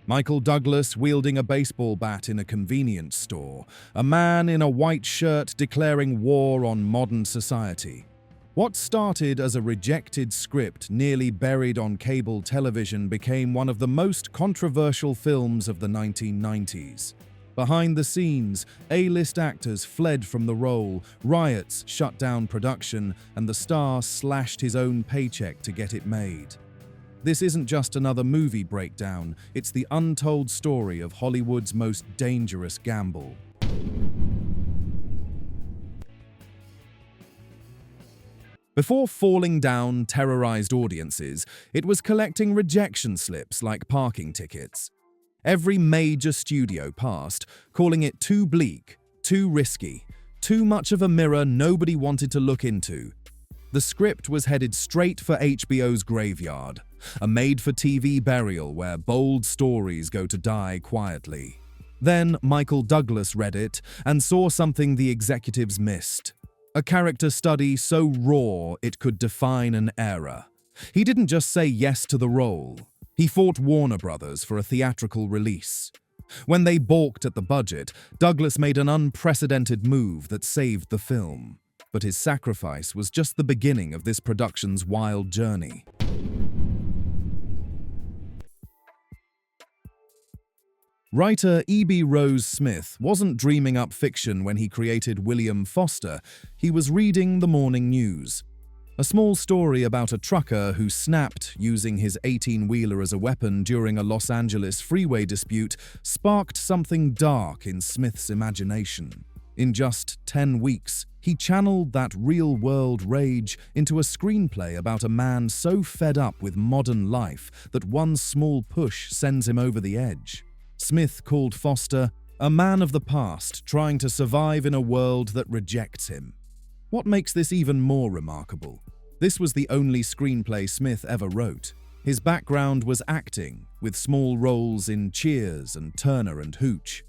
Michael Douglas wielding a baseball bat in a convenience store, a man in a white shirt declaring war on modern society. What started as a rejected script nearly buried on cable television became one of the most controversial films of the 1990s. Behind the scenes, A-list actors fled from the role, riots shut down production, and the star slashed his own paycheck to get it made. This isn't just another movie breakdown, it's the untold story of Hollywood's most dangerous gamble. Before falling down terrorized audiences, it was collecting rejection slips like parking tickets. Every major studio passed, calling it too bleak, too risky, too much of a mirror nobody wanted to look into. The script was headed straight for HBO's graveyard, a made-for-TV burial where bold stories go to die quietly. Then Michael Douglas read it and saw something the executives missed. A character study so raw it could define an era. He didn't just say yes to the role. He fought Warner Brothers for a theatrical release. When they balked at the budget, Douglas made an unprecedented move that saved the film. But his sacrifice was just the beginning of this production's wild journey. Writer E.B. Rose Smith wasn't dreaming up fiction when he created William Foster, he was reading the morning news. A small story about a trucker who snapped using his 18-wheeler as a weapon during a Los Angeles freeway dispute sparked something dark in Smith's imagination. In just 10 weeks, he channeled that real-world rage into a screenplay about a man so fed up with modern life that one small push sends him over the edge. Smith called Foster a man of the past trying to survive in a world that rejects him. What makes this even more remarkable? This was the only screenplay Smith ever wrote. His background was acting, with small roles in Cheers and Turner and Hooch.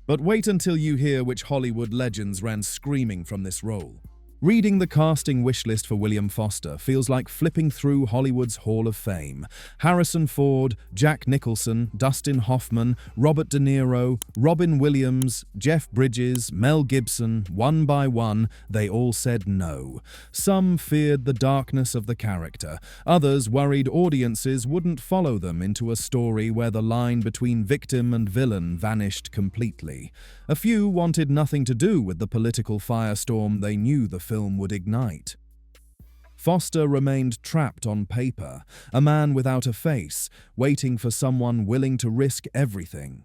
But wait until you hear which Hollywood legends ran screaming from this role. Reading the casting wish list for William Foster feels like flipping through Hollywood's Hall of Fame. Harrison Ford, Jack Nicholson, Dustin Hoffman, Robert De Niro, Robin Williams, Jeff Bridges, Mel Gibson, one by one, they all said no. Some feared the darkness of the character. Others worried audiences wouldn't follow them into a story where the line between victim and villain vanished completely. A few wanted nothing to do with the political firestorm they knew the film would ignite. Foster remained trapped on paper, a man without a face, waiting for someone willing to risk everything.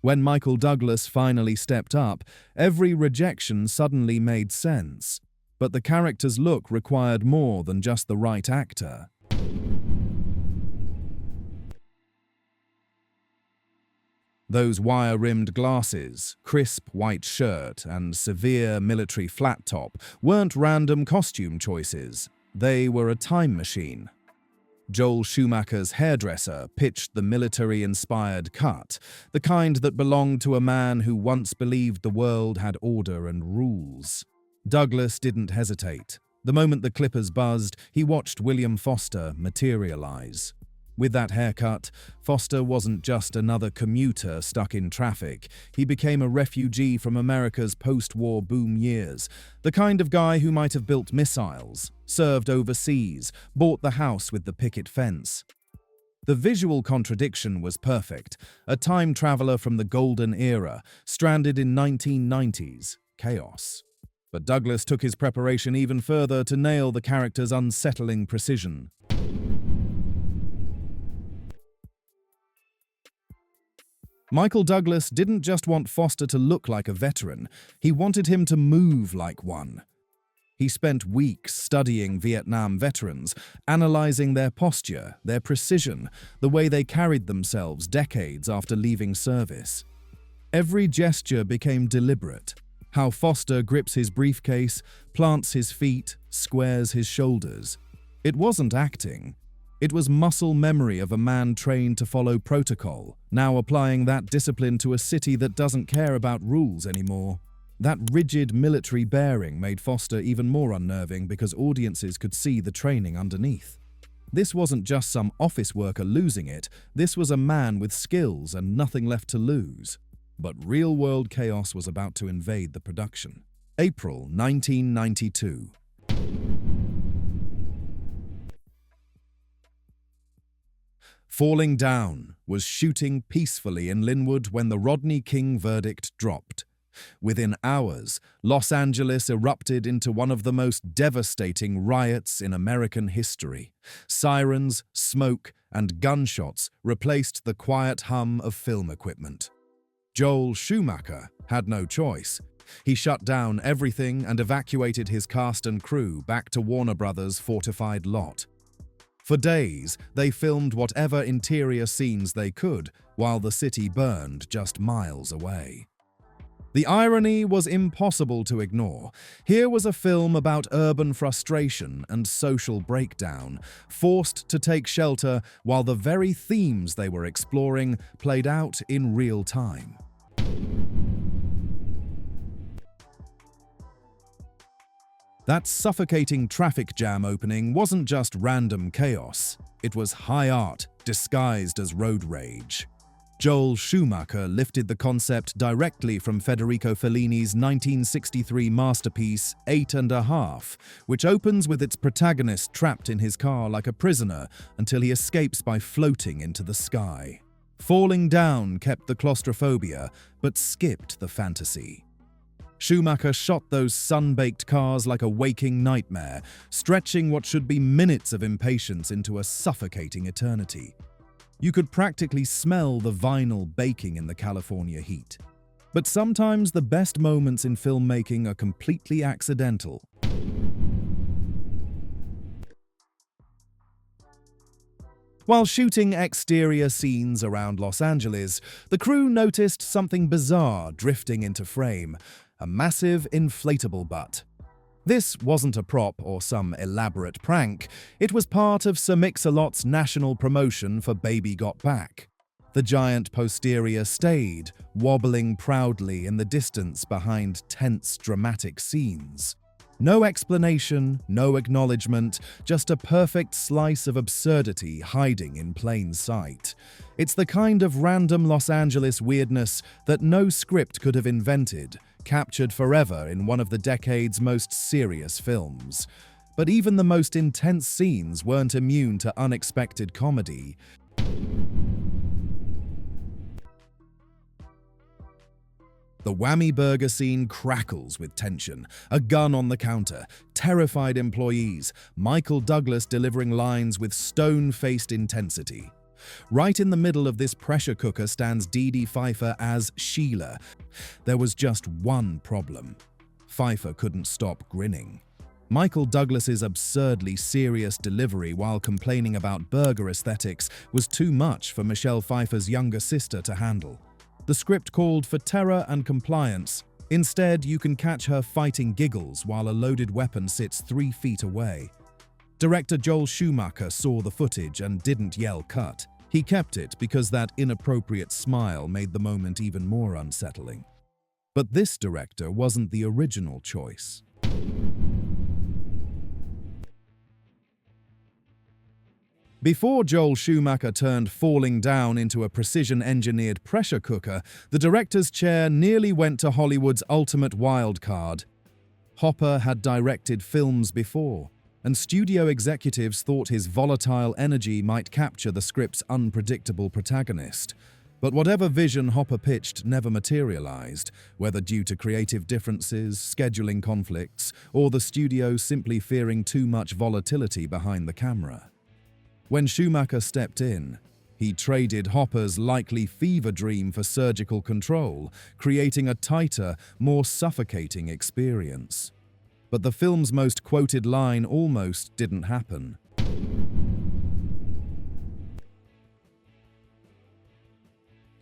When Michael Douglas finally stepped up, every rejection suddenly made sense. But the character's look required more than just the right actor. Those wire-rimmed glasses, crisp white shirt, and severe military flat top weren't random costume choices. They were a time machine. Joel Schumacher's hairdresser pitched the military-inspired cut, the kind that belonged to a man who once believed the world had order and rules. Douglas didn't hesitate. The moment the clippers buzzed, he watched William Foster materialize. With that haircut, Foster wasn't just another commuter stuck in traffic. He became a refugee from America's post-war boom years, the kind of guy who might have built missiles, served overseas, bought the house with the picket fence. The visual contradiction was perfect, a time traveler from the golden era, stranded in 1990s chaos. But Douglas took his preparation even further to nail the character's unsettling precision. Michael Douglas didn't just want Foster to look like a veteran, he wanted him to move like one. He spent weeks studying Vietnam veterans, analyzing their posture, their precision, the way they carried themselves decades after leaving service. Every gesture became deliberate. How Foster grips his briefcase, plants his feet, squares his shoulders. It wasn't acting. It was muscle memory of a man trained to follow protocol, now applying that discipline to a city that doesn't care about rules anymore. That rigid military bearing made Foster even more unnerving because audiences could see the training underneath. This wasn't just some office worker losing it, this was a man with skills and nothing left to lose. But real-world chaos was about to invade the production. April 1992. Falling Down was shooting peacefully in Linwood when the Rodney King verdict dropped. Within hours, Los Angeles erupted into one of the most devastating riots in American history. Sirens, smoke, and gunshots replaced the quiet hum of film equipment. Joel Schumacher had no choice. He shut down everything and evacuated his cast and crew back to Warner Brothers' fortified lot. For days, they filmed whatever interior scenes they could while the city burned just miles away. The irony was impossible to ignore. Here was a film about urban frustration and social breakdown, forced to take shelter while the very themes they were exploring played out in real time. That suffocating traffic jam opening wasn't just random chaos. It was high art disguised as road rage. Joel Schumacher lifted the concept directly from Federico Fellini's 1963 masterpiece 8½, which opens with its protagonist trapped in his car like a prisoner until he escapes by floating into the sky. Falling Down kept the claustrophobia, but skipped the fantasy. Schumacher shot those sun-baked cars like a waking nightmare, stretching what should be minutes of impatience into a suffocating eternity. You could practically smell the vinyl baking in the California heat. But sometimes the best moments in filmmaking are completely accidental. While shooting exterior scenes around Los Angeles, the crew noticed something bizarre drifting into frame: a massive inflatable butt. This wasn't a prop or some elaborate prank, it was part of Sir Mix-a-Lot's national promotion for Baby Got Back. The giant posterior stayed, wobbling proudly in the distance behind tense, dramatic scenes. No explanation, no acknowledgement, just a perfect slice of absurdity hiding in plain sight. It's the kind of random Los Angeles weirdness that no script could have invented, captured forever in one of the decade's most serious films. But even the most intense scenes weren't immune to unexpected comedy. The whammy burger scene crackles with tension, a gun on the counter, terrified employees, Michael Douglas delivering lines with stone-faced intensity. Right in the middle of this pressure cooker stands Dee Dee Pfeiffer as Sheila. There was just one problem. Pfeiffer couldn't stop grinning. Michael Douglas's absurdly serious delivery while complaining about burger aesthetics was too much for Michelle Pfeiffer's younger sister to handle. The script called for terror and compliance. Instead, you can catch her fighting giggles while a loaded weapon sits 3 feet away. Director Joel Schumacher saw the footage and didn't yell cut. He kept it because that inappropriate smile made the moment even more unsettling. But this director wasn't the original choice. Before Joel Schumacher turned Falling Down into a precision-engineered pressure cooker, the director's chair nearly went to Hollywood's ultimate wild card. Hopper had directed films before, and studio executives thought his volatile energy might capture the script's unpredictable protagonist. But whatever vision Hopper pitched never materialized, whether due to creative differences, scheduling conflicts, or the studio simply fearing too much volatility behind the camera. When Schumacher stepped in, he traded Hopper's likely fever dream for surgical control, creating a tighter, more suffocating experience. But the film's most quoted line almost didn't happen.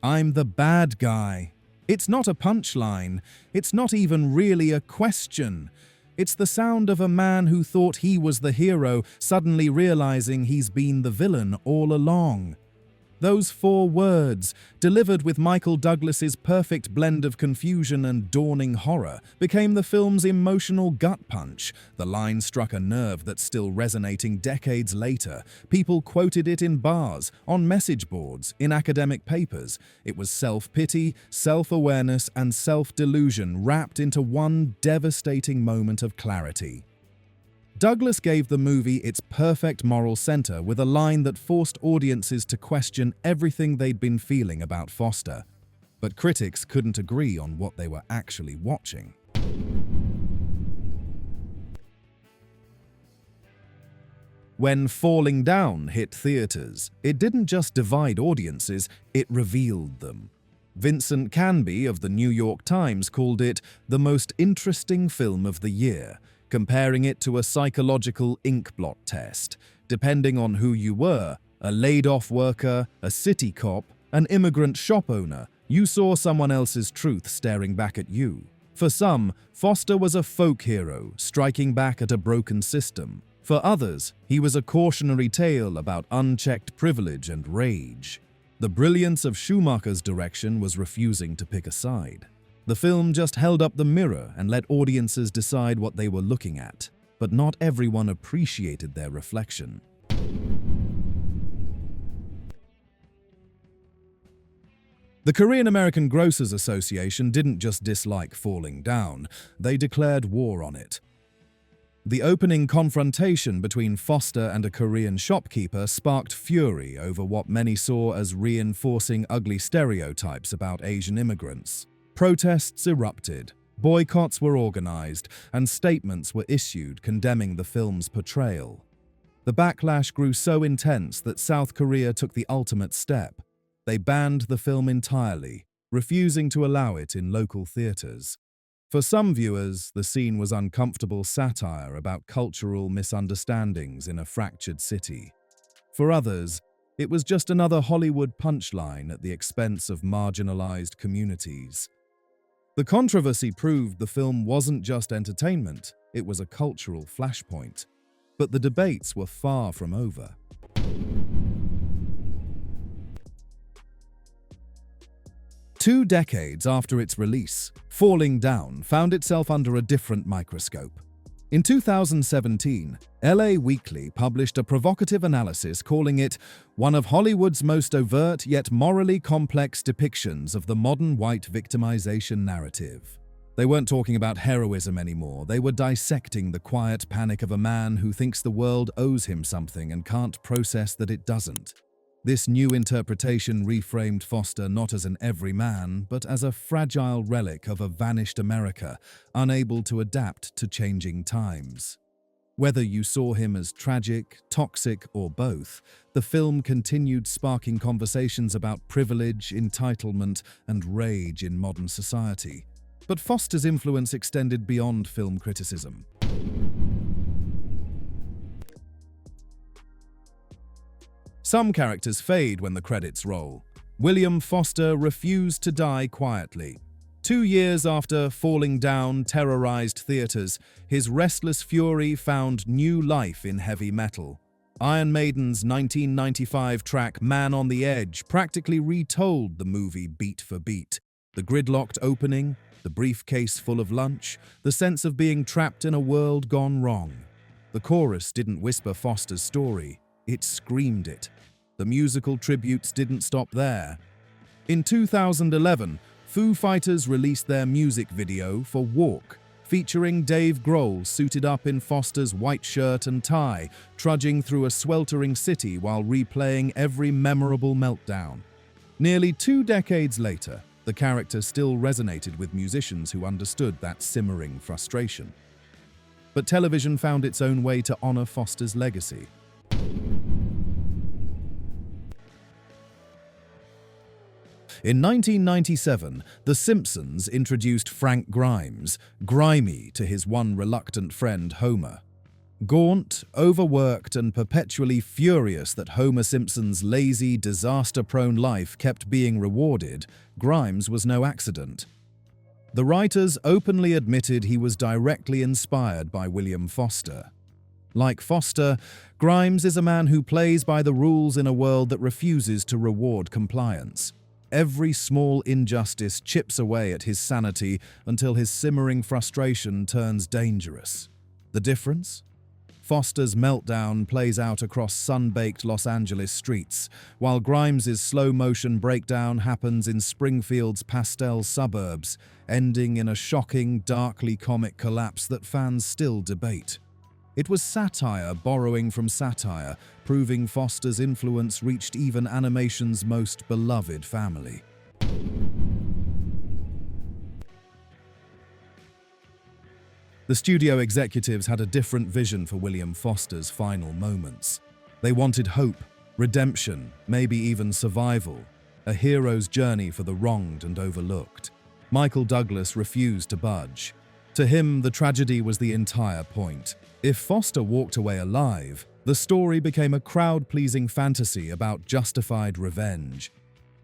"I'm the bad guy." It's not a punchline. It's not even really a question. It's the sound of a man who thought he was the hero suddenly realizing he's been the villain all along. Those 4 words, delivered with Michael Douglas's perfect blend of confusion and dawning horror, became the film's emotional gut punch. The line struck a nerve that's still resonating decades later. People quoted it in bars, on message boards, in academic papers. It was self-pity, self-awareness, and self-delusion wrapped into one devastating moment of clarity. Douglas gave the movie its perfect moral center with a line that forced audiences to question everything they'd been feeling about Foster. But critics couldn't agree on what they were actually watching. When Falling Down hit theaters, it didn't just divide audiences, it revealed them. Vincent Canby of the New York Times called it the most interesting film of the year, comparing it to a psychological inkblot test. Depending on who you were, a laid-off worker, a city cop, an immigrant shop owner, you saw someone else's truth staring back at you. For some, Foster was a folk hero, striking back at a broken system. For others, he was a cautionary tale about unchecked privilege and rage. The brilliance of Schumacher's direction was refusing to pick a side. The film just held up the mirror and let audiences decide what they were looking at, but not everyone appreciated their reflection. The Korean American Grocers Association didn't just dislike Falling Down, they declared war on it. The opening confrontation between Foster and a Korean shopkeeper sparked fury over what many saw as reinforcing ugly stereotypes about Asian immigrants. Protests erupted, boycotts were organized, and statements were issued condemning the film's portrayal. The backlash grew so intense that South Korea took the ultimate step. They banned the film entirely, refusing to allow it in local theaters. For some viewers, the scene was uncomfortable satire about cultural misunderstandings in a fractured city. For others, it was just another Hollywood punchline at the expense of marginalized communities. The controversy proved the film wasn't just entertainment, it was a cultural flashpoint. But the debates were far from over. Two decades after its release, Falling Down found itself under a different microscope. In 2017, LA Weekly published a provocative analysis calling it one of Hollywood's most overt yet morally complex depictions of the modern white victimization narrative. They weren't talking about heroism anymore, they were dissecting the quiet panic of a man who thinks the world owes him something and can't process that it doesn't. This new interpretation reframed Foster not as an everyman, but as a fragile relic of a vanished America, unable to adapt to changing times. Whether you saw him as tragic, toxic, or both, the film continued sparking conversations about privilege, entitlement, and rage in modern society. But Foster's influence extended beyond film criticism. Some characters fade when the credits roll. William Foster refused to die quietly. 2 years after Falling Down terrorized theaters, his restless fury found new life in heavy metal. Iron Maiden's 1995 track Man on the Edge practically retold the movie beat for beat. The gridlocked opening, the briefcase full of lunch, the sense of being trapped in a world gone wrong. The chorus didn't whisper Foster's story, it screamed it. The musical tributes didn't stop there. In 2011, Foo Fighters released their music video for Walk, featuring Dave Grohl suited up in Foster's white shirt and tie, trudging through a sweltering city while replaying every memorable meltdown. Nearly 2 decades later, the character still resonated with musicians who understood that simmering frustration. But television found its own way to honor Foster's legacy. In 1997, The Simpsons introduced Frank Grimes, grimy to his one reluctant friend Homer. Gaunt, overworked, and perpetually furious that Homer Simpson's lazy, disaster-prone life kept being rewarded, Grimes was no accident. The writers openly admitted he was directly inspired by William Foster. Like Foster, Grimes is a man who plays by the rules in a world that refuses to reward compliance. Every small injustice chips away at his sanity until his simmering frustration turns dangerous. The difference? Foster's meltdown plays out across sun-baked Los Angeles streets, while Grimes's slow-motion breakdown happens in Springfield's pastel suburbs, ending in a shocking, darkly comic collapse that fans still debate. It was satire borrowing from satire, proving Foster's influence reached even animation's most beloved family. The studio executives had a different vision for William Foster's final moments. They wanted hope, redemption, maybe even survival, a hero's journey for the wronged and overlooked. Michael Douglas refused to budge. To him, the tragedy was the entire point. If Foster walked away alive, the story became a crowd-pleasing fantasy about justified revenge.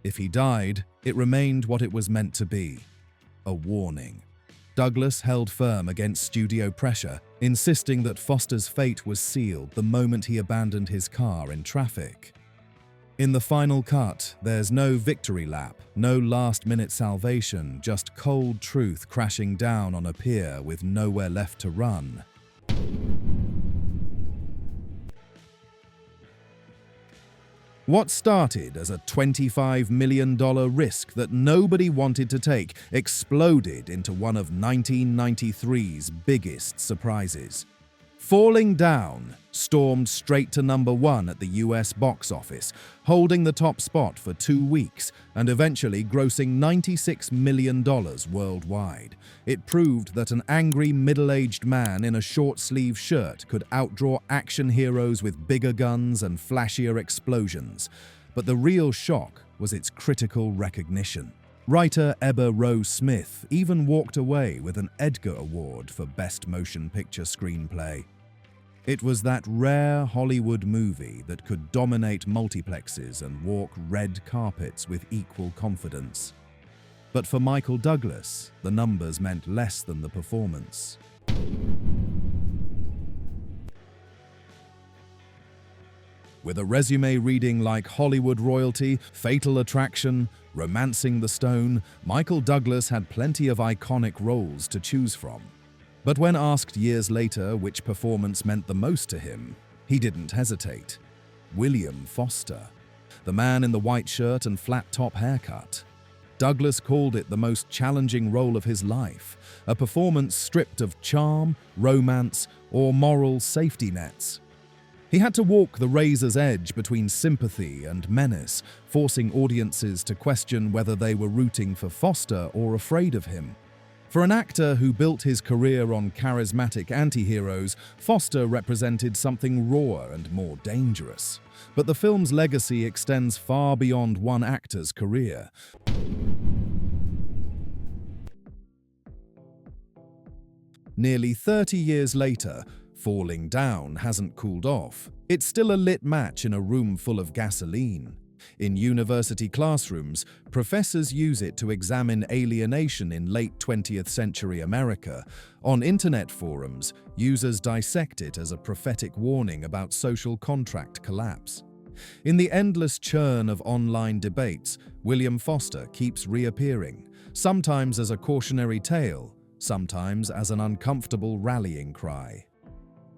If he died, it remained what it was meant to be, a warning. Douglas held firm against studio pressure, insisting that Foster's fate was sealed the moment he abandoned his car in traffic. In the final cut, there's no victory lap, no last-minute salvation, just cold truth crashing down on a pier with nowhere left to run. What started as a $25 million risk that nobody wanted to take exploded into one of 1993's biggest surprises. Falling Down stormed straight to #1 at the US box office, holding the top spot for 2 weeks and eventually grossing $96 million worldwide. It proved that an angry middle-aged man in a short-sleeve shirt could outdraw action heroes with bigger guns and flashier explosions. But the real shock was its critical recognition. Writer Eber Rose Smith even walked away with an Edgar Award for Best Motion Picture Screenplay. It was that rare Hollywood movie that could dominate multiplexes and walk red carpets with equal confidence. But for Michael Douglas, the numbers meant less than the performance. With a resume reading like Hollywood royalty, Fatal Attraction, Romancing the Stone, Michael Douglas had plenty of iconic roles to choose from. But when asked years later which performance meant the most to him, he didn't hesitate. William Foster, the man in the white shirt and flat-top haircut. Douglas called it the most challenging role of his life, a performance stripped of charm, romance, or moral safety nets. He had to walk the razor's edge between sympathy and menace, forcing audiences to question whether they were rooting for Foster or afraid of him. For an actor who built his career on charismatic anti-heroes, Foster represented something rawer and more dangerous. But the film's legacy extends far beyond one actor's career. Nearly 30 years later, Falling Down hasn't cooled off. It's still a lit match in a room full of gasoline. In university classrooms, professors use it to examine alienation in late 20th century America. On internet forums, users dissect it as a prophetic warning about social contract collapse. In the endless churn of online debates, William Foster keeps reappearing, sometimes as a cautionary tale, sometimes as an uncomfortable rallying cry.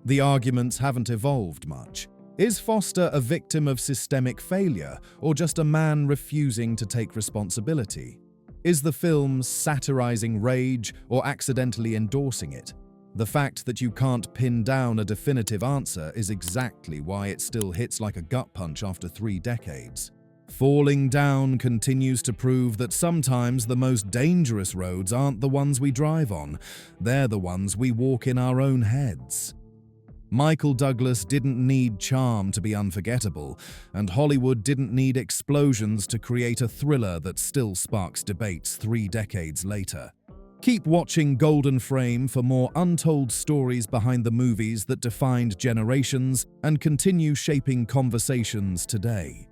The arguments haven't evolved much. Is Foster a victim of systemic failure, or just a man refusing to take responsibility? Is the film satirizing rage or accidentally endorsing it? The fact that you can't pin down a definitive answer is exactly why it still hits like a gut punch after 3 decades. Falling Down continues to prove that sometimes the most dangerous roads aren't the ones we drive on, they're the ones we walk in our own heads. Michael Douglas didn't need charm to be unforgettable, and Hollywood didn't need explosions to create a thriller that still sparks debates 3 decades later. Keep watching Golden Frame for more untold stories behind the movies that defined generations and continue shaping conversations today.